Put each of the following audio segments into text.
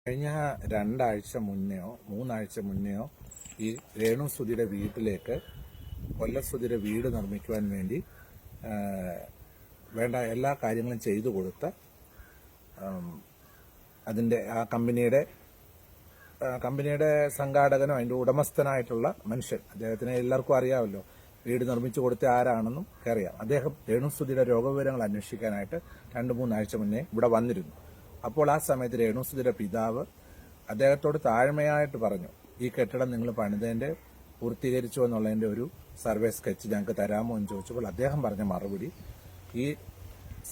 കഴിഞ്ഞ 2 ആഴ്ച മുന്നെയോ 3 ആഴ്ച മുന്നെയോ ഈ രേണു സുധിയുടെ വീട്ടിലേക്ക് കൊല്ലസുധിയുടെ വീട് നിർമ്മിക്കുവാൻ വേണ്ടി വേണ്ട എല്ലാ കാര്യങ്ങളും ചെയ്തു കൊടുത്ത് അതിൻ്റെ ആ കമ്പനിയുടെ സംഘാടകനോ അതിൻ്റെ ഉടമസ്ഥനായിട്ടുള്ള മനുഷ്യൻ, അദ്ദേഹത്തിന് എല്ലാവർക്കും അറിയാമല്ലോ, വീട് നിർമ്മിച്ചു കൊടുത്ത ആരാണെന്നും അറിയാം. അദ്ദേഹം രേണു സുധിയുടെ രോഗവിവരങ്ങൾ അന്വേഷിക്കാനായിട്ട് 2-3 ആഴ്ച മുന്നേ ഇവിടെ വന്നിരുന്നു. അപ്പോൾ ആ സമയത്ത് രേണു സുധിയുടെ പിതാവ് അദ്ദേഹത്തോട് താഴ്മയായിട്ട് പറഞ്ഞു, ഈ കെട്ടിടം നിങ്ങൾ പണിതതിൻ്റെ പൂർത്തീകരിച്ചു എന്നുള്ളതിൻ്റെ ഒരു സർവേ സ്കെച്ച് ഞങ്ങൾക്ക് തരാമോ എന്ന് ചോദിച്ചപ്പോൾ അദ്ദേഹം പറഞ്ഞ മറുപടി, ഈ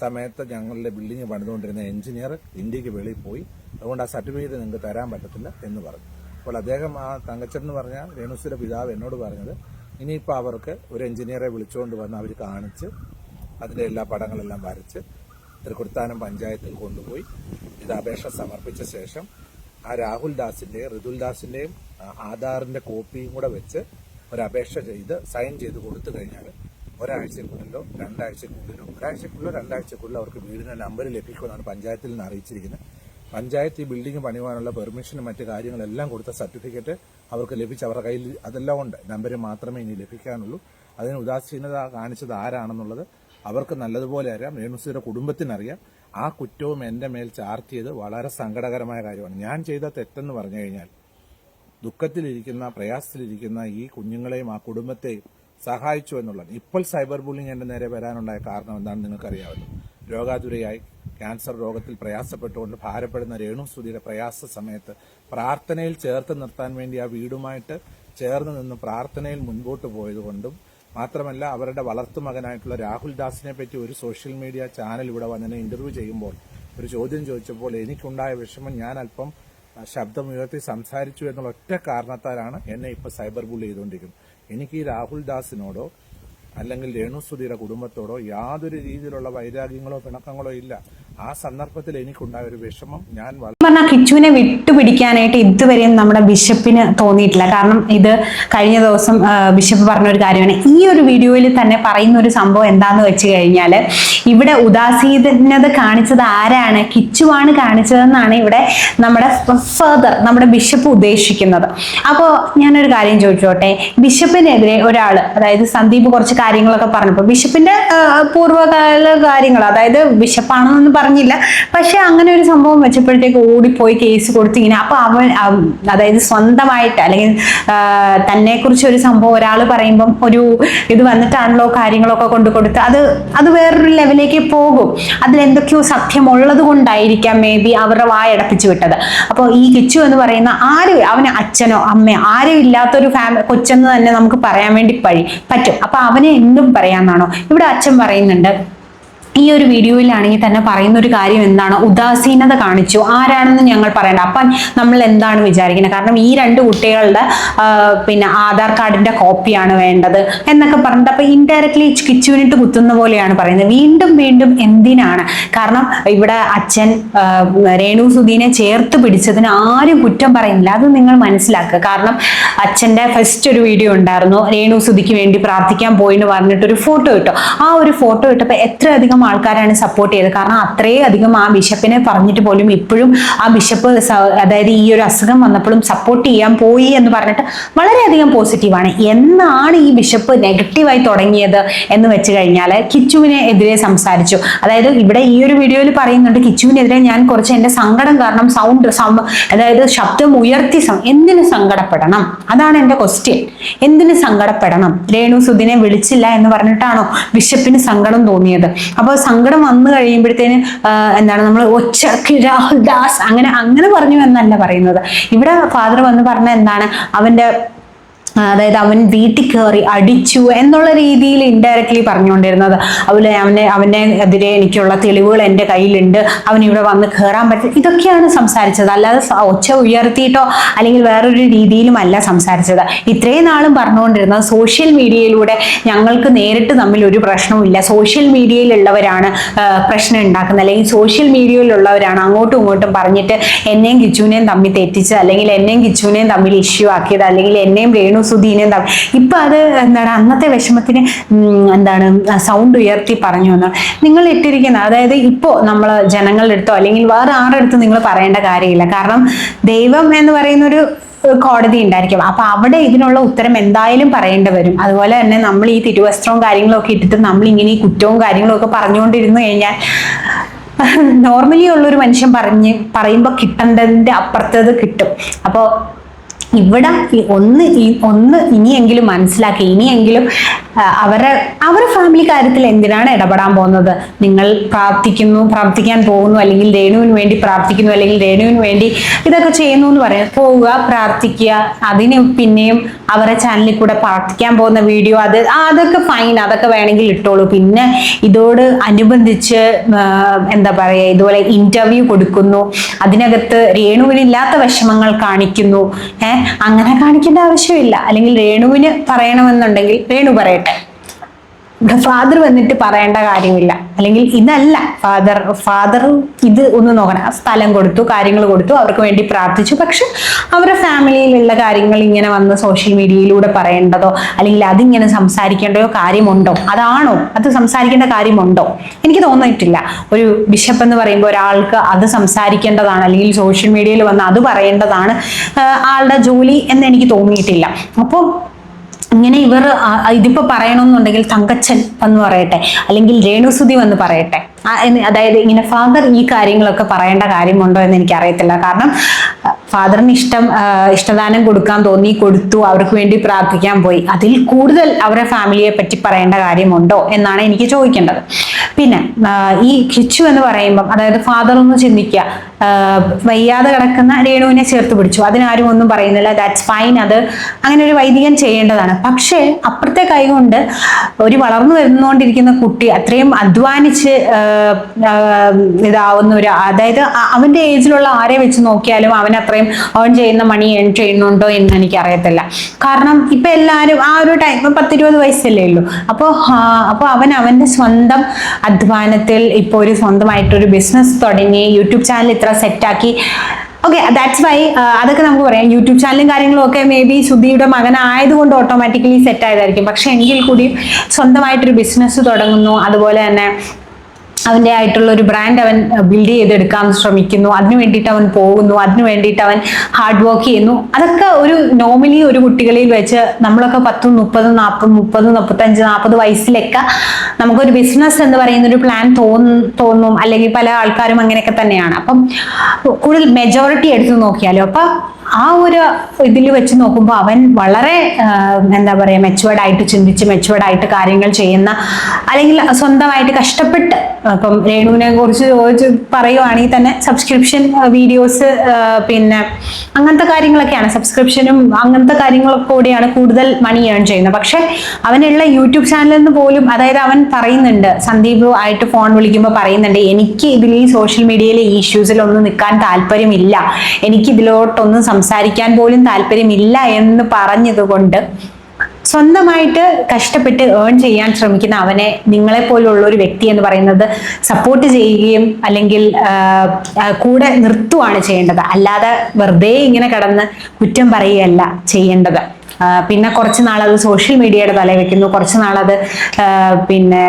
സമയത്ത് ഞങ്ങളുടെ ബിൽഡിംഗ് പണിതുകൊണ്ടിരുന്ന എഞ്ചിനീയർ ഇന്ത്യക്ക് വെളിയിൽ പോയി, അതുകൊണ്ട് ആ സർട്ടിഫിക്കറ്റ് നിങ്ങൾക്ക് തരാൻ പറ്റത്തില്ല എന്ന് പറഞ്ഞു. അപ്പോൾ അദ്ദേഹം ആ തങ്കച്ചൻ എന്ന് പറഞ്ഞ രേണു സുധിയുടെ പിതാവ് എന്നോട് പറഞ്ഞത്, ഇനിയിപ്പോൾ അവർക്ക് ഒരു എഞ്ചിനീയറെ വിളിച്ചുകൊണ്ട് വന്ന് അവർ കാണിച്ച് അതിൻ്റെ എല്ലാ പടങ്ങളെല്ലാം വരച്ച് തൃക്കുടുത്താനം പഞ്ചായത്തിൽ കൊണ്ടുപോയി ഇത് അപേക്ഷ സമർപ്പിച്ച ശേഷം ആ രാഹുൽ ദാസിൻ്റെയും ഋതുൽ ദാസിൻ്റെയും ആധാറിൻ്റെ കോപ്പിയും കൂടെ വെച്ച് ഒരു അപേക്ഷ ചെയ്ത് സൈൻ ചെയ്ത് കൊടുത്തു കഴിഞ്ഞാൽ ഒരാഴ്ചക്കുള്ളിലോ 2 ആഴ്ചക്കുള്ളിലോ 2 ആഴ്ചക്കുള്ളിലോ അവർക്ക് വീടിൻ്റെ നമ്പർ ലഭിക്കുമെന്നാണ് പഞ്ചായത്തിൽ നിന്ന് അറിയിച്ചിരിക്കുന്നത്. പഞ്ചായത്ത് ഈ ബിൽഡിംഗ് പണിയുവാനുള്ള പെർമിഷനും മറ്റു കാര്യങ്ങളെല്ലാം കൊടുത്ത സർട്ടിഫിക്കറ്റ് അവർക്ക് ലഭിച്ച് അവരുടെ കയ്യിൽ അതെല്ലാം ഉണ്ട്. നമ്പർ മാത്രമേ ഇനി ലഭിക്കാനുള്ളൂ. അതിന് ഉദാസീനത കാണിച്ചത് ആരാണെന്നുള്ളത് അവർക്ക് നല്ലതുപോലെ അറിയാം, രേണു സുധിയുടെ കുടുംബത്തിനറിയാം. ആ കുറ്റവും എൻ്റെ മേൽ ചാർത്തിയത് വളരെ സങ്കടകരമായ കാര്യമാണ്. ഞാൻ ചെയ്ത തെറ്റെന്ന് പറഞ്ഞു കഴിഞ്ഞാൽ ദുഃഖത്തിലിരിക്കുന്ന പ്രയാസത്തിലിരിക്കുന്ന ഈ കുഞ്ഞുങ്ങളെയും ആ കുടുംബത്തെയും സഹായിച്ചു എന്നുള്ളത്. ഇപ്പോൾ സൈബർ ബുള്ളിങ് എൻ്റെ നേരെ വരാനുണ്ടായ കാരണം എന്താണെന്ന് നിങ്ങൾക്കറിയാമല്ലോ. രോഗാതുരയായി ക്യാൻസർ രോഗത്തിൽ പ്രയാസപ്പെട്ടുകൊണ്ട് ഭാരപ്പെടുന്ന രേണു സുധിയുടെ പ്രയാസ സമയത്ത് പ്രാർത്ഥനയിൽ ചേർത്ത് നിർത്താൻ വേണ്ടി ആ വീടുമായിട്ട് ചേർന്ന് നിന്ന് പ്രാർത്ഥനയിൽ മുൻപോട്ട് പോയതുകൊണ്ടും മാത്രമല്ല, അവരുടെ വളർത്തുമകനായിട്ടുള്ള രാഹുൽ ദാസിനെ പറ്റി ഒരു സോഷ്യൽ മീഡിയ ചാനൽ ഇവിടെ വന്നതിനെ ഇന്റർവ്യൂ ചെയ്യുമ്പോൾ ഒരു ചോദ്യം ചോദിച്ചപ്പോൾ എനിക്കുണ്ടായ വിഷമം ഞാൻ അല്പം ശബ്ദമുയർത്തി സംസാരിച്ചു എന്നുള്ള ഒറ്റ കാരണത്താലാണ് എന്നെ ഇപ്പോൾ സൈബർ ബുള്ളി ചെയ്തുകൊണ്ടിരിക്കുന്നത്. എനിക്ക് ഈ രാഹുൽ ദാസിനോടോ അല്ലെങ്കിൽ രേണു സുധിയുടെ കുടുംബത്തോടോ യാതൊരു രീതിയിലുള്ള വൈരാഗ്യങ്ങളോ പിണക്കങ്ങളോ ഇല്ല. ആ സന്ദർഭത്തിൽ എനിക്കുണ്ടായ ഒരു വിഷമം ഞാൻ പറഞ്ഞാൽ കിച്ചുവിനെ വിട്ടുപിടിക്കാനായിട്ട് ഇതുവരെയും നമ്മുടെ ബിഷപ്പിന് തോന്നിയിട്ടില്ല. കാരണം ഇത് കഴിഞ്ഞ ദിവസം ബിഷപ്പ് പറഞ്ഞൊരു കാര്യമാണ്. ഈ ഒരു വീഡിയോയിൽ തന്നെ പറയുന്ന ഒരു സംഭവം എന്താന്ന് വെച്ച് കഴിഞ്ഞാൽ, ഇവിടെ ഉദാസീനത കാണിച്ചത് ആരാണ്? കിച്ചുവാണ് കാണിച്ചതെന്നാണ് ഇവിടെ നമ്മുടെ ബിഷപ്പ് ഉദ്ദേശിക്കുന്നത്. അപ്പോൾ ഞാനൊരു കാര്യം ചോദിച്ചോട്ടെ, ബിഷപ്പിനെതിരെ ഒരാൾ, അതായത് സന്ദീപ് കുറച്ച് കാര്യങ്ങളൊക്കെ പറഞ്ഞപ്പോൾ ബിഷപ്പിന്റെ പൂർവ്വകാല കാര്യങ്ങൾ, അതായത് ബിഷപ്പാണെന്നൊന്നും പറഞ്ഞില്ല, പക്ഷെ അങ്ങനെ ഒരു സംഭവം വെച്ചപ്പോഴത്തേക്ക് ഓടിപ്പോയി കേസ് കൊടുത്ത് ഇങ്ങനെ. അപ്പൊ അവൻ അതായത് സ്വന്തമായിട്ട് അല്ലെങ്കിൽ തന്നെ കുറിച്ച് ഒരു സംഭവം ഒരാൾ പറയുമ്പം ഒരു ഇത് വന്നിട്ടാണല്ലോ കാര്യങ്ങളൊക്കെ കൊണ്ടു കൊടുത്ത് അത് വേറൊരു ലെവലിലേക്ക് പോകും. അതിലെന്തൊക്കെയോ സത്യമുള്ളത് കൊണ്ടായിരിക്കാം മേ ബി അവരുടെ വായടപ്പിച്ചു വിട്ടത്. അപ്പോൾ ഈ കിച്ചു എന്ന് പറയുന്ന അവന് അച്ഛനോ അമ്മയോ ആരും ഇല്ലാത്തൊരു കൊച്ചെന്ന് തന്നെ നമുക്ക് പറയാൻ വേണ്ടി പറ്റും. അപ്പൊ അവനെ എന്തും പറയാന്നാണോ ഇവിടെ അച്ഛൻ പറയുന്നുണ്ട്. ഈ ഒരു വീഡിയോയിലാണെങ്കിൽ തന്നെ പറയുന്ന ഒരു കാര്യം എന്താണ്? ഉദാസീനത കാണിച്ചു. ആരാണെന്ന് ഞങ്ങൾ പറയണ്ട. അപ്പം നമ്മൾ എന്താണ് വിചാരിക്കുന്നത്? കാരണം ഈ 2 കുട്ടികളുടെ ആധാർ കാർഡിന്റെ കോപ്പിയാണ് വേണ്ടത് എന്നൊക്കെ പറഞ്ഞിട്ട് അപ്പൊ ഇൻഡയറക്ട്ലി കിച്ചുവിനിട്ട് കുത്തുന്ന പോലെയാണ് പറയുന്നത്. വീണ്ടും എന്തിനാണ്? കാരണം ഇവിടെ അച്ഛൻ രേണു സുധീനെ ചേർത്ത് പിടിച്ചതിന് ആരും കുറ്റം പറയുന്നില്ല. അത് നിങ്ങൾ മനസ്സിലാക്കുക. കാരണം അച്ഛന്റെ ഫസ്റ്റ് ഒരു വീഡിയോ ഉണ്ടായിരുന്നു, രേണു സുധിക്ക് വേണ്ടി പ്രാർത്ഥിക്കാൻ പോയി എന്ന് പറഞ്ഞിട്ടൊരു ഫോട്ടോ ഇട്ടു. ആ ഒരു ഫോട്ടോ ഇട്ടപ്പോൾ എത്രയധികം ആൾക്കാരാണ് സപ്പോർട്ട് ചെയ്തത്. കാരണം അത്രയധികം ആ ബിഷപ്പിനെ പറഞ്ഞിട്ട് പോലും ഇപ്പോഴും ആ ബിഷപ്പ് അതായത് ഈ ഒരു അസുഖം വന്നപ്പോഴും സപ്പോർട്ട് ചെയ്യാൻ പോയി എന്ന് പറഞ്ഞിട്ട് വളരെയധികം പോസിറ്റീവാണ്. എന്നാണ് ഈ ബിഷപ്പ് നെഗറ്റീവായി തുടങ്ങിയത് എന്ന് വെച്ച് കഴിഞ്ഞാൽ കിച്ചുവിനെ എതിരെ സംസാരിച്ചു. അതായത് ഇവിടെ ഈ ഒരു വീഡിയോയിൽ പറയുന്നുണ്ട്, കിച്ചുവിനെതിരെ ഞാൻ കുറച്ച് എൻ്റെ സങ്കടം കാരണം അതായത് ശബ്ദം ഉയർത്തി എന്തിനു സങ്കടപ്പെടണം? അതാണ് എൻ്റെ ക്വസ്റ്റ്യൻ. എന്തിനു സങ്കടപ്പെടണം? രേണു സുധിനെ വിളിച്ചില്ല എന്ന് പറഞ്ഞിട്ടാണോ ബിഷപ്പിന് സങ്കടം തോന്നിയത്? അപ്പൊ സങ്കടം വന്നു കഴിയുമ്പോഴത്തേന് എന്താണ് നമ്മൾ രാഹുൽ ദാസ് അങ്ങനെ പറഞ്ഞു എന്നല്ല പറയുന്നത്. ഇവിടെ ഫാദർ വന്ന് പറഞ്ഞ എന്താണ്, അതായത് അവൻ വീട്ടിൽ കയറി അടിച്ചു എന്നുള്ള രീതിയിൽ ഇൻഡയറക്ട്ലി പറഞ്ഞുകൊണ്ടിരുന്നത്. അവനെ എതിരെ എനിക്കുള്ള തെളിവുകൾ എൻ്റെ കയ്യിലുണ്ട്, അവനിവിടെ വന്ന് കയറാൻ പറ്റും, ഇതൊക്കെയാണ് സംസാരിച്ചത്. അല്ലാതെ ഒച്ച ഉയർത്തിയിട്ടോ അല്ലെങ്കിൽ വേറൊരു രീതിയിലും അല്ല സംസാരിച്ചത്. ഇത്രയും നാളും പറഞ്ഞുകൊണ്ടിരുന്നത് സോഷ്യൽ മീഡിയയിലൂടെ ഞങ്ങൾക്ക് നേരിട്ട് തമ്മിൽ ഒരു പ്രശ്നവുമില്ല, സോഷ്യൽ മീഡിയയിലുള്ളവരാണ് പ്രശ്നം ഉണ്ടാക്കുന്നത്, അല്ലെങ്കിൽ സോഷ്യൽ മീഡിയയിലുള്ളവരാണ് അങ്ങോട്ടും ഇങ്ങോട്ടും പറഞ്ഞിട്ട് എന്നെയും കിച്ചുവിനെയും തമ്മിൽ തെറ്റിച്ചത്, അല്ലെങ്കിൽ എന്നെയും കിച്ചുവിനെയും തമ്മിൽ ഇഷ്യൂ ആക്കിയത്, അല്ലെങ്കിൽ എന്നെയും രേണു സുധീനെ എന്താ ഇപ്പൊ അത് എന്താണ് അന്നത്തെ വിഷമത്തിന് എന്താണ് സൗണ്ട് ഉയർത്തി പറഞ്ഞു എന്നാണ് നിങ്ങൾ ഇട്ടിരിക്കുന്നത്. അതായത് ഇപ്പോ നമ്മൾ ജനങ്ങളുടെ അടുത്തോ അല്ലെങ്കിൽ വേറെ ആരുടെ അടുത്ത് നിങ്ങൾ പറയേണ്ട കാര്യമില്ല. കാരണം ദൈവം എന്ന് പറയുന്ന ഒരു കോടതി ഉണ്ടായിരിക്കും. അപ്പൊ അവിടെ ഇതിനുള്ള ഉത്തരം എന്തായാലും പറയേണ്ടി വരും. അതുപോലെ തന്നെ നമ്മൾ ഈ തിരുവസ്ത്രവും കാര്യങ്ങളും ഒക്കെ ഇട്ടിട്ട് നമ്മൾ ഇങ്ങനെ ഈ കുറ്റവും കാര്യങ്ങളും ഒക്കെ പറഞ്ഞുകൊണ്ടിരുന്നു കഴിഞ്ഞാൽ നോർമലി ഉള്ളൊരു മനുഷ്യൻ പറയുമ്പോൾ കിട്ടേണ്ടതിന്റെ അപ്പുറത്തത് കിട്ടും. അപ്പോൾ ഇവിടെ ഒന്ന് ഇനിയെങ്കിലും മനസ്സിലാക്കി, ഇനിയെങ്കിലും അവരുടെ ഫാമിലി കാര്യത്തിൽ എന്തിനാണ് ഇടപെടാൻ പോകുന്നത്? നിങ്ങൾ പ്രാർത്ഥിക്കാൻ പോകുന്നു, അല്ലെങ്കിൽ രേണുവിന് വേണ്ടി പ്രാർത്ഥിക്കുന്നു, അല്ലെങ്കിൽ രേണുവിന് വേണ്ടി ഇതൊക്കെ ചെയ്യുന്നു എന്ന് പറയാം. പോവുക, പ്രാർത്ഥിക്കുക, അതിന് പിന്നെയും അവരുടെ ചാനലിൽ കൂടെ പ്രാർത്ഥിക്കാൻ പോകുന്ന വീഡിയോ അതൊക്കെ ഫൈൻ, അതൊക്കെ വേണമെങ്കിൽ ഇട്ടോളൂ. പിന്നെ ഇതോട് അനുബന്ധിച്ച് എന്താ പറയുക, ഇതുപോലെ ഇന്റർവ്യൂ കൊടുക്കുന്നു, അതിനകത്ത് രേണുവിനില്ലാത്ത വിഷമങ്ങൾ കാണിക്കുന്നു. അങ്ങനെ കാണിക്കേണ്ട ആവശ്യമില്ല. അല്ലെങ്കിൽ രേണുവിന് പറയണമെന്നുണ്ടെങ്കിൽ രേണു പറയട്ടെ, ഫാദർ വന്നിട്ട് പറയേണ്ട കാര്യമില്ല. അല്ലെങ്കിൽ ഇതല്ല ഫാദർ ഇത് ഒന്ന് നോക്കണം. സ്ഥലം കൊടുത്തു, കാര്യങ്ങൾ കൊടുത്തു, അവർക്ക് വേണ്ടി പ്രാർത്ഥിച്ചു. പക്ഷെ അവരുടെ ഫാമിലിയിലുള്ള കാര്യങ്ങൾ ഇങ്ങനെ വന്ന് സോഷ്യൽ മീഡിയയിലൂടെ പറയേണ്ടതോ അല്ലെങ്കിൽ അതിങ്ങനെ സംസാരിക്കേണ്ടതോ കാര്യമുണ്ടോ? അത് സംസാരിക്കേണ്ട കാര്യമുണ്ടോ? എനിക്ക് തോന്നിയിട്ടില്ല. ഒരു ബിഷപ്പ് എന്ന് പറയുമ്പോൾ ഒരാൾക്ക് അത് സംസാരിക്കേണ്ടതാണ്, അല്ലെങ്കിൽ സോഷ്യൽ മീഡിയയിൽ വന്ന് അത് പറയേണ്ടതാണ് ആളുടെ ജോലി എന്ന് എനിക്ക് തോന്നിയിട്ടില്ല. അപ്പോൾ ഇങ്ങനെ ഇതിപ്പോ പറയണമെന്നുണ്ടെങ്കിൽ തങ്കച്ചൻ എന്ന് പറയട്ടെ, അല്ലെങ്കിൽ രേണുസുതി വന്ന് പറയട്ടെ. അതായത് ഇങ്ങനെ ഫാദർ ഈ കാര്യങ്ങളൊക്കെ പറയേണ്ട കാര്യമുണ്ടോ എന്ന് എനിക്ക് അറിയത്തില്ല. കാരണം ഫാദറിന് ഇഷ്ടദാനം കൊടുക്കാൻ തോന്നി, കൊടുത്തു, അവർക്ക് വേണ്ടി പ്രാർത്ഥിക്കാൻ പോയി. അതിൽ കൂടുതൽ അവരുടെ ഫാമിലിയെ പറ്റി പറയേണ്ട കാര്യമുണ്ടോ എന്നാണ് എനിക്ക് ചോദിക്കേണ്ടത്. പിന്നെ ഈ കിച്ചു എന്ന് പറയുമ്പം, അതായത് ഫാദർ ഒന്ന് ചിന്തിക്കുക, വയ്യാതെ കിടക്കുന്ന രേണുവിനെ ചേർത്ത് പിടിച്ചു, അതിനാരും ഒന്നും പറയുന്നില്ല, ദാറ്റ്സ് ഫൈൻ. അത് അങ്ങനെ ഒരു വൈദികൻ ചെയ്യേണ്ടതാണ്. പക്ഷേ അപ്പുറത്തെ കൈകൊണ്ട് ഒരു വളർന്നു വരുന്നുകൊണ്ടിരിക്കുന്ന കുട്ടി അത്രയും അധ്വാനിച്ച് ഇതാവുന്ന അതായത് അവന്റെ ഏജിലുള്ള ആരെ വെച്ച് നോക്കിയാലും അവൻ അത്രയും ഏൺ ചെയ്യുന്ന മണി ഏൺ ചെയ്യുന്നുണ്ടോ എന്ന് എനിക്ക് അറിയത്തില്ല. കാരണം ഇപ്പൊ എല്ലാവരും ആ ഒരു ടൈം 10-20 വയസ്സല്ലേ ഉള്ളൂ. അപ്പോൾ അവന്റെ സ്വന്തം അധ്വാനത്തിൽ ഇപ്പോൾ ഒരു സ്വന്തമായിട്ടൊരു ബിസിനസ് തുടങ്ങി, യൂട്യൂബ് ചാനൽ ഇത്ര സെറ്റാക്കി. ഓക്കെ, ദാറ്റ്സ് വൈ അതൊക്കെ നമുക്ക് പറയാം. യൂട്യൂബ് ചാനലും കാര്യങ്ങളും ഒക്കെ മേ ബി സുധിയുടെ മകനായതുകൊണ്ട് ഓട്ടോമാറ്റിക്കലി സെറ്റ് ആയതായിരിക്കും. പക്ഷെ എങ്കിൽ കൂടി സ്വന്തമായിട്ടൊരു ബിസിനസ് തുടങ്ങുന്നു, അതുപോലെ തന്നെ അവൻ്റെ ആയിട്ടുള്ള ഒരു ബ്രാൻഡ് അവൻ ബിൽഡ് ചെയ്തെടുക്കാൻ ശ്രമിക്കുന്നു, അതിനു വേണ്ടിയിട്ട് അവൻ പോകുന്നു, അതിനു വേണ്ടിയിട്ട് അവൻ ഹാർഡ് വർക്ക് ചെയ്യുന്നു. അതൊക്കെ ഒരു നോർമലി ഒരു കുട്ടികളിൽ വെച്ച് നമ്മളൊക്കെ 10, 30, 40, 35, 40 വയസ്സിലൊക്കെ നമുക്കൊരു ബിസിനസ് എന്ന് പറയുന്ന ഒരു പ്ലാൻ തോന്നും. അല്ലെങ്കിൽ പല ആൾക്കാരും അങ്ങനെയൊക്കെ തന്നെയാണ്. അപ്പം കൂടുതൽ മെജോറിറ്റി എടുത്ത് നോക്കിയാലോ, അപ്പൊ ആ ഒരു ഇതിൽ വെച്ച് നോക്കുമ്പോൾ അവൻ വളരെ എന്താ പറയുക, മെച്ചുവേർഡായിട്ട് ചിന്തിച്ച് മെച്ചുവേർഡായിട്ട് കാര്യങ്ങൾ ചെയ്യുന്ന, അല്ലെങ്കിൽ സ്വന്തമായിട്ട് കഷ്ടപ്പെട്ട്, ഇപ്പം രേണുവിനെ കുറിച്ച് പറയുവാണെങ്കിൽ തന്നെ സബ്സ്ക്രിപ്ഷൻ വീഡിയോസ്, പിന്നെ അങ്ങനത്തെ കാര്യങ്ങളൊക്കെയാണ്, സബ്സ്ക്രിപ്ഷനും അങ്ങനത്തെ കാര്യങ്ങളൊക്കെ കൂടിയാണ് കൂടുതൽ മണി ഏൺ ചെയ്യുന്നത്. പക്ഷെ അവനുള്ള യൂട്യൂബ് ചാനലിൽ നിന്ന് പോലും, അതായത് അവൻ പറയുന്നുണ്ട്, സന്ദീപ് ആയിട്ട് ഫോൺ വിളിക്കുമ്പോൾ പറയുന്നുണ്ട്, എനിക്ക് ഇതിൽ ഈ സോഷ്യൽ മീഡിയയിലെ ഇഷ്യൂസിലൊന്നും നിൽക്കാൻ താല്പര്യമില്ല, എനിക്ക് ഇതിലോട്ടൊന്നും സംസാരിക്കാൻ പോലും താല്പര്യമില്ല എന്ന് പറഞ്ഞതുകൊണ്ട് സ്വന്തമായിട്ട് കഷ്ടപ്പെട്ട് ഏൺ ചെയ്യാൻ ശ്രമിക്കുന്ന അവനെ നിങ്ങളെ പോലുള്ള ഒരു വ്യക്തി എന്ന് പറയുന്നത് സപ്പോർട്ട് ചെയ്യുകയും അല്ലെങ്കിൽ കൂടെ നിർത്തുകയാണ് ചെയ്യേണ്ടത്. അല്ലാതെ വെറുതെ ഇങ്ങനെ കിടന്ന് കുറ്റം പറയുകയല്ല ചെയ്യേണ്ടത്. പിന്നെ കുറച്ച് നാളത് സോഷ്യൽ മീഡിയയുടെ തല വെക്കുന്നു, കുറച്ച് നാളത് പിന്നെ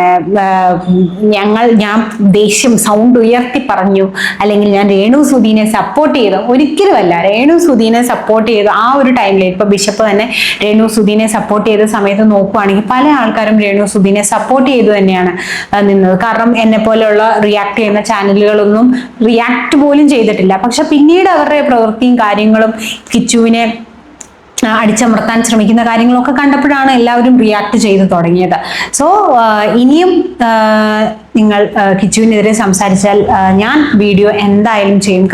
ഞാൻ ദേഷ്യം സൗണ്ട് ഉയർത്തി പറഞ്ഞു, അല്ലെങ്കിൽ ഞാൻ രേണു സുധീനെ സപ്പോർട്ട് ചെയ്തു. ഒരിക്കലുമല്ല. രേണു സുധീനെ സപ്പോർട്ട് ചെയ്തു ആ ഒരു ടൈമിൽ, ഇപ്പൊ ബിഷപ്പ് തന്നെ രേണു സുധീനെ സപ്പോർട്ട് ചെയ്ത സമയത്ത് നോക്കുവാണെങ്കിൽ പല ആൾക്കാരും രേണു സുധീനെ സപ്പോർട്ട് ചെയ്തു തന്നെയാണ് നിന്നത്. കാരണം എന്നെ പോലെയുള്ള റിയാക്ട് ചെയ്യുന്ന ചാനലുകളൊന്നും റിയാക്ട് പോലും ചെയ്തിട്ടില്ല. പക്ഷെ പിന്നീട് അവരുടെ പ്രവൃത്തിയും കാര്യങ്ങളും കിച്ചുവിനെ അടിച്ചമർത്താൻ ശ്രമിക്കുന്ന കാര്യങ്ങളൊക്കെ കണ്ടപ്പോഴാണ് എല്ലാവരും റിയാക്ട് ചെയ്ത് തുടങ്ങിയത്. സോ ഇനിയും നിങ്ങൾ കിച്ചുവിനെതിരെ സംസാരിച്ചാൽ ഞാൻ വീഡിയോ എന്തായാലും ചെയ്യും.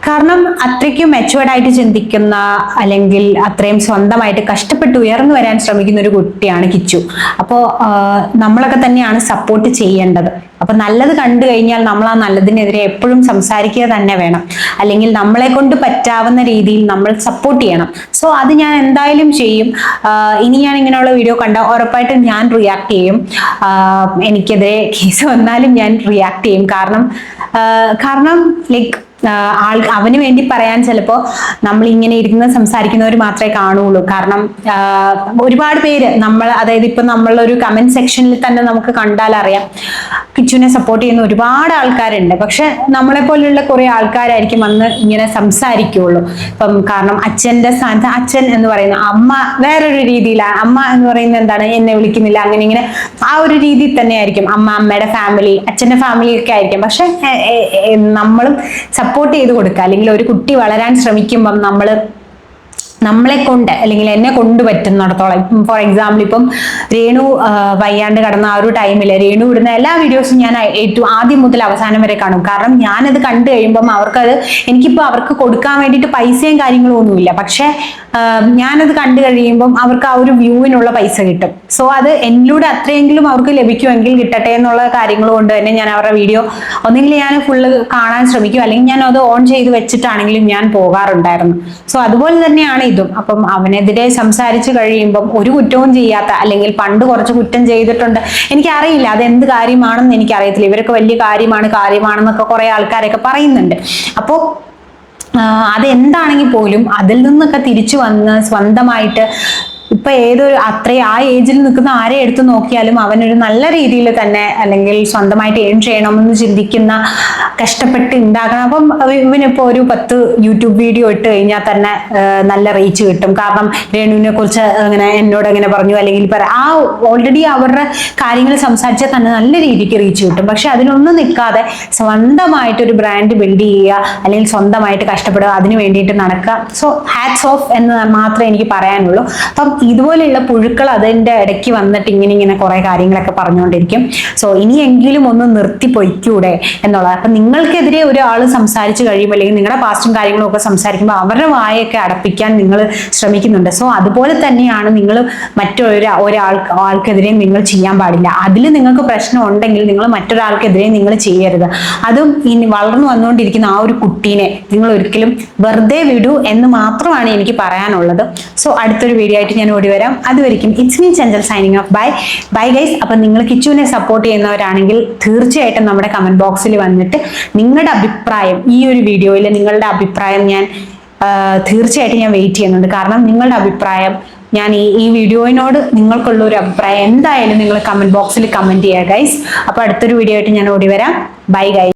കാരണം അത്രയ്ക്കും മെച്ചുവേർഡായിട്ട് ചിന്തിക്കുന്ന, അല്ലെങ്കിൽ അത്രയും സ്വന്തമായിട്ട് കഷ്ടപ്പെട്ട് ഉയർന്നു വരാൻ ശ്രമിക്കുന്ന ഒരു കുട്ടിയാണ് കിച്ചു. അപ്പോൾ നമ്മളൊക്കെ തന്നെയാണ് സപ്പോർട്ട് ചെയ്യേണ്ടത്. അപ്പൊ നല്ലത് കണ്ടു കഴിഞ്ഞാൽ നമ്മൾ ആ നല്ലതിനെതിരെ എപ്പോഴും സംസാരിക്കുക തന്നെ വേണം, അല്ലെങ്കിൽ നമ്മളെ കൊണ്ട് പറ്റാവുന്ന രീതിയിൽ നമ്മൾ സപ്പോർട്ട് ചെയ്യണം. സോ അത് ഞാൻ എന്തായാലും ചെയ്യും. ഇനി ഞാൻ ഇങ്ങനെയുള്ള വീഡിയോ കണ്ട ഉറപ്പായിട്ടും ഞാൻ റിയാക്ട് ചെയ്യും. എനിക്കെതിരെ കേസ് വന്നാലും ഞാൻ റിയാക്ട് ചെയ്യും. കാരണം ലൈക്ക് അവന് വേണ്ടി പറയാൻ ചിലപ്പോൾ നമ്മൾ ഇങ്ങനെ ഇരുന്ന് സംസാരിക്കുന്നവർ മാത്രമേ കാണുള്ളൂ. കാരണം ഒരുപാട് പേര് അതായത് ഇപ്പൊ നമ്മളൊരു കമന്റ് സെക്ഷനിൽ തന്നെ നമുക്ക് കണ്ടാൽ അറിയാം കിച്ചുവിനെ സപ്പോർട്ട് ചെയ്യുന്ന ഒരുപാട് ആൾക്കാരുണ്ട്. പക്ഷെ നമ്മളെ പോലെയുള്ള കുറെ ആൾക്കാരായിരിക്കും അന്ന് ഇങ്ങനെ സംസാരിക്കുള്ളൂ. ഇപ്പം കാരണം അച്ഛന്റെ സ്ഥാനത്ത് അച്ഛൻ എന്ന് പറയുന്ന, അമ്മ വേറൊരു രീതിയിലാണ്. അമ്മ എന്ന് പറയുന്നത് എന്താണ്, എന്നെ വിളിക്കുന്നില്ല, അങ്ങനെ ഇങ്ങനെ ആ ഒരു രീതിയിൽ തന്നെയായിരിക്കും അമ്മയുടെ ഫാമിലി, അച്ഛന്റെ ഫാമിലി ഒക്കെ ആയിരിക്കും. പക്ഷെ നമ്മളും സപ്പോർട്ട് ചെയ്ത് കൊടുക്കുക, അല്ലെങ്കിൽ ഒരു കുട്ടി വളരാൻ ശ്രമിക്കുമ്പം നമ്മളെ കൊണ്ട് അല്ലെങ്കിൽ എന്നെ കൊണ്ട് പറ്റുന്നിടത്തോളം, ഫോർ എക്സാമ്പിൾ ഇപ്പം രേണു വയ്യാണ്ട് കടന്ന ആ ഒരു ടൈമിൽ രേണു ഇടുന്ന എല്ലാ വീഡിയോസും ഞാൻ ഏറ്റവും ആദ്യം മുതൽ അവസാനം വരെ കാണും. കാരണം ഞാനത് കണ്ടു കഴിയുമ്പം എനിക്കിപ്പോൾ അവർക്ക് കൊടുക്കാൻ വേണ്ടിയിട്ട് പൈസയും കാര്യങ്ങളും ഒന്നുമില്ല. പക്ഷെ ഞാനത് കണ്ടു കഴിയുമ്പം അവർക്ക് ആ ഒരു വ്യൂവിനുള്ള പൈസ കിട്ടും. സോ അത് എന്നിലൂടെ അത്രയെങ്കിലും അവർക്ക് ലഭിക്കുമെങ്കിൽ കിട്ടട്ടെ എന്നുള്ള കാര്യങ്ങൾ കൊണ്ട് തന്നെ ഞാൻ അവരുടെ വീഡിയോ ഒന്നെങ്കിൽ ഞാൻ ഫുള്ള് കാണാൻ ശ്രമിക്കും, അല്ലെങ്കിൽ ഞാൻ അത് ഓൺ ചെയ്ത് വെച്ചിട്ടാണെങ്കിലും ഞാൻ പോകാറുണ്ടായിരുന്നു. സോ അതുപോലെ തന്നെയാണ് ഇതും. അപ്പം അവനെതിരെ സംസാരിച്ചു കഴിയുമ്പം ഒരു കുറ്റവും ചെയ്യാത്ത, അല്ലെങ്കിൽ പണ്ട് കുറച്ച് കുറ്റം ചെയ്തിട്ടുണ്ട്, എനിക്കറിയില്ല അതെന്ത് കാര്യമാണെന്ന് എനിക്കറിയത്തില്ല. ഇവരൊക്കെ വലിയ കാര്യമാണെന്നൊക്കെ കുറെ ആൾക്കാരൊക്കെ പറയുന്നുണ്ട്. അപ്പോൾ അതെന്താണെങ്കിൽ പോലും അതിൽ നിന്നൊക്കെ തിരിച്ചു വന്ന് സ്വന്തമായിട്ട് ഇപ്പൊ ആ ഏജിൽ നിൽക്കുന്ന ആരെ എടുത്തു നോക്കിയാലും അവനൊരു നല്ല രീതിയിൽ തന്നെ, അല്ലെങ്കിൽ സ്വന്തമായിട്ട് ഏൺ ചെയ്യണമെന്ന് ചിന്തിക്കുന്ന, കഷ്ടപ്പെട്ട് ഉണ്ടാക്കണം. അപ്പം ഇവനിപ്പോ ഒരു 10 യൂട്യൂബ് വീഡിയോ ഇട്ട് കഴിഞ്ഞാൽ തന്നെ നല്ല റീച്ച് കിട്ടും. കാരണം രേണുവിനെ കുറിച്ച് എന്നോട് എങ്ങനെ പറഞ്ഞു, അല്ലെങ്കിൽ ഓൾറെഡി അവരുടെ കാര്യങ്ങൾ സംസാരിച്ചാൽ തന്നെ നല്ല രീതിക്ക് റീച്ച് കിട്ടും. പക്ഷെ അതിനൊന്നും നിൽക്കാതെ സ്വന്തമായിട്ടൊരു ബ്രാൻഡ് ബിൽഡ് ചെയ്യുക, അല്ലെങ്കിൽ സ്വന്തമായിട്ട് കഷ്ടപ്പെടുക, അതിന് വേണ്ടിയിട്ട് നടക്കുക. സോ ഹാറ്റ്സ് ഓഫ് എന്ന് മാത്രമേ എനിക്ക് പറയാനുള്ളൂ. അപ്പം ഇതുപോലെയുള്ള പുഴുക്കൾ അതിൻ്റെ ഇടയ്ക്ക് വന്നിട്ട് ഇങ്ങനെ കുറെ കാര്യങ്ങളൊക്കെ പറഞ്ഞുകൊണ്ടിരിക്കും. സോ ഇനിയെങ്കിലും ഒന്ന് നിർത്തി പൊയ്ക്കൂടെ എന്നുള്ളത്. അപ്പൊ നിങ്ങൾക്കെതിരെ ഒരാൾ സംസാരിച്ച് കഴിയുമ്പോൾ, അല്ലെങ്കിൽ നിങ്ങളുടെ പാസ്റ്റും കാര്യങ്ങളും ഒക്കെ സംസാരിക്കുമ്പോൾ അവരുടെ അടപ്പിക്കാൻ നിങ്ങൾ ശ്രമിക്കുന്നുണ്ട്. സോ അതുപോലെ തന്നെയാണ് നിങ്ങൾ ആൾക്കെതിരെ നിങ്ങൾ ചെയ്യാൻ പാടില്ല. അതിൽ നിങ്ങൾക്ക് പ്രശ്നം ഉണ്ടെങ്കിൽ നിങ്ങൾ മറ്റൊരാൾക്കെതിരെ നിങ്ങൾ ചെയ്യരുത്. അതും ഇനി വളർന്നു വന്നുകൊണ്ടിരിക്കുന്ന ആ ഒരു കുട്ടീനെ നിങ്ങൾ ഒരിക്കലും വെറുതെ വിടൂ എന്ന് മാത്രമാണ് എനിക്ക് പറയാനുള്ളത്. സോ അടുത്തൊരു വീഡിയോ ആയിട്ട് ഞാൻ ഓടി വരാം. അതുവരെയും it's me Chanchal signing off. Bye guys. അപ്പൊ നിങ്ങൾ കിച്ചുവിനെ സപ്പോർട്ട് ചെയ്യുന്നവരാണെങ്കിൽ തീർച്ചയായിട്ടും നമ്മുടെ കമന്റ് ബോക്സിൽ വന്നിട്ട് നിങ്ങളുടെ അഭിപ്രായം, ഈ ഒരു വീഡിയോയിൽ നിങ്ങളുടെ അഭിപ്രായം തീർച്ചയായിട്ടും ഞാൻ വെയിറ്റ് ചെയ്യുന്നുണ്ട്. കാരണം നിങ്ങളുടെ അഭിപ്രായം, ഞാൻ ഈ വീഡിയോയിനോട് നിങ്ങൾക്കുള്ള ഒരു അഭിപ്രായം എന്തായാലും നിങ്ങൾ കമന്റ് ബോക്സിൽ കമന്റ് ചെയ്യുക ഗൈസ്. അപ്പൊ അടുത്തൊരു വീഡിയോ ആയിട്ട് ഞാൻ ഓടി വരാം. Bye guys.